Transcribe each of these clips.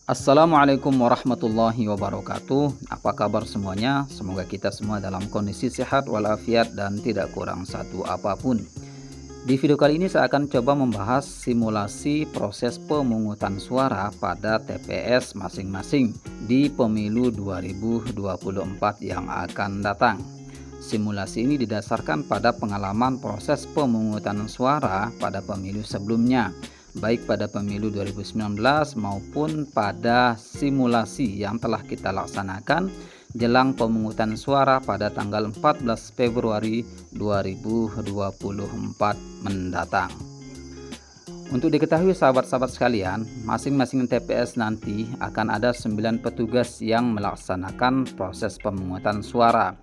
Assalamualaikum warahmatullahi wabarakatuh. Apa kabar semuanya? Semoga kita semua dalam kondisi sehat walafiat dan tidak kurang satu apapun. Di video kali ini saya akan coba membahas simulasi proses pemungutan suara pada TPS masing-masing di pemilu 2024 yang akan datang. Simulasi ini didasarkan pada pengalaman proses pemungutan suara pada pemilu sebelumnya, baik pada pemilu 2019 maupun pada simulasi yang telah kita laksanakan jelang pemungutan suara pada tanggal 14 Februari 2024 mendatang. Untuk diketahui sahabat-sahabat sekalian, masing-masing TPS nanti akan ada 9 petugas yang melaksanakan proses pemungutan suara.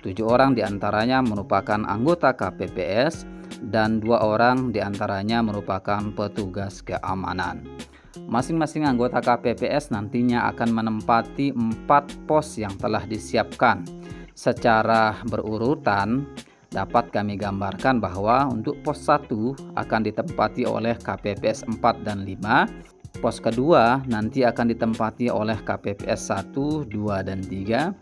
7 orang diantaranya merupakan anggota KPPS dan 2 orang diantaranya merupakan petugas keamanan. Masing-masing anggota KPPS nantinya akan menempati 4 pos yang telah disiapkan. Secara berurutan dapat kami gambarkan bahwa untuk pos 1 akan ditempati oleh KPPS 4 dan 5. Pos kedua nanti akan ditempati oleh KPPS 1, 2, dan 3.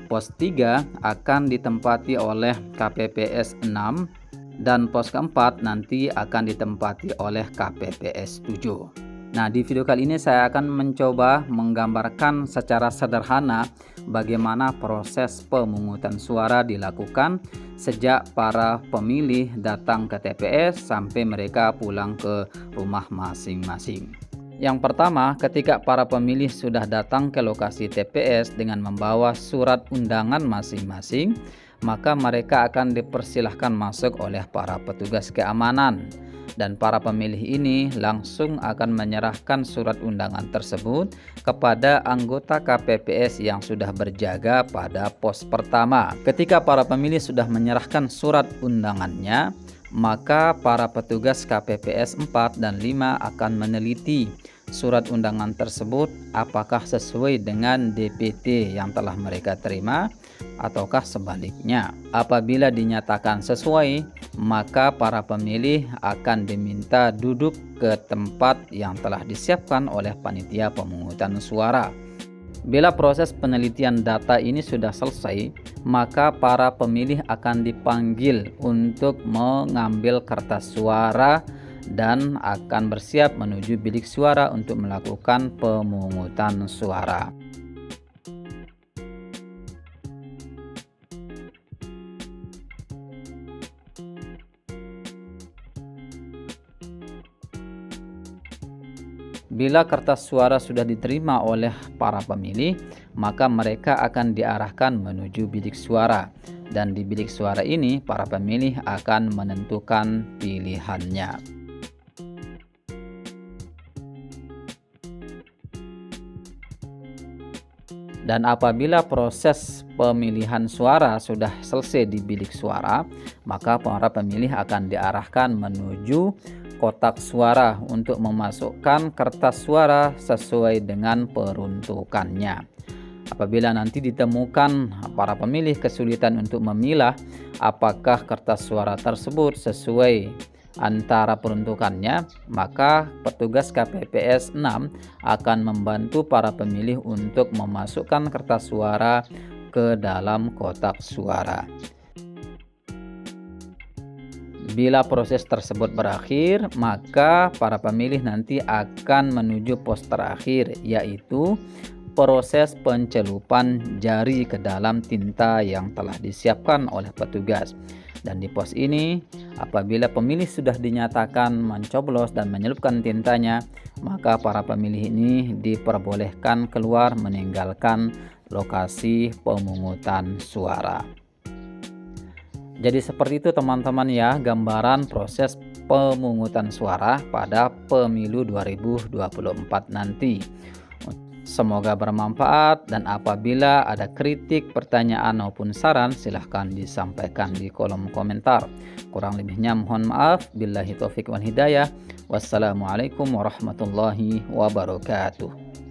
Pos 3 akan ditempati oleh KPPS 6. Dan pos keempat nanti akan ditempati oleh KPPS 7. Nah, di video kali ini saya akan mencoba menggambarkan secara sederhana bagaimana proses pemungutan suara dilakukan sejak para pemilih datang ke TPS sampai mereka pulang ke rumah masing-masing. Yang pertama, ketika para pemilih sudah datang ke lokasi TPS dengan membawa surat undangan masing-masing, maka mereka akan dipersilahkan masuk oleh para petugas keamanan. Dan para pemilih ini langsung akan menyerahkan surat undangan tersebut kepada anggota KPPS yang sudah berjaga pada pos pertama. Ketika para pemilih sudah menyerahkan surat undangannya, maka para petugas KPPS 4 dan 5 akan meneliti surat undangan tersebut apakah sesuai dengan DPT yang telah mereka terima ataukah sebaliknya. Apabila dinyatakan sesuai, maka para pemilih akan diminta duduk ke tempat yang telah disiapkan oleh panitia pemungutan suara. Bila proses penelitian data ini sudah selesai, maka para pemilih akan dipanggil untuk mengambil kertas suara dan akan bersiap menuju bilik suara untuk melakukan pemungutan suara. Bila kertas suara sudah diterima oleh para pemilih, maka mereka akan diarahkan menuju bilik suara. Dan di bilik suara ini, para pemilih akan menentukan pilihannya. Dan apabila proses pemilihan suara sudah selesai di bilik suara, maka para pemilih akan diarahkan menuju kotak suara untuk memasukkan kertas suara sesuai dengan peruntukannya. Apabila nanti ditemukan para pemilih kesulitan untuk memilah apakah kertas suara tersebut sesuai antara peruntukannya, maka petugas KPPS 6 akan membantu para pemilih untuk memasukkan kertas suara ke dalam kotak suara. Bila proses tersebut berakhir, maka para pemilih nanti akan menuju pos terakhir, yaitu proses pencelupan jari ke dalam tinta yang telah disiapkan oleh petugas. Dan di pos ini, apabila pemilih sudah dinyatakan mencoblos dan menyelupkan tintanya, maka para pemilih ini diperbolehkan keluar meninggalkan lokasi pemungutan suara. Jadi seperti itu teman-teman ya, gambaran proses pemungutan suara pada pemilu 2024 nanti. Semoga bermanfaat, dan apabila ada kritik, pertanyaan maupun saran silahkan disampaikan di kolom komentar. Kurang lebihnya mohon maaf. Billahi taufik wal hidayah. Wassalamualaikum warahmatullahi wabarakatuh.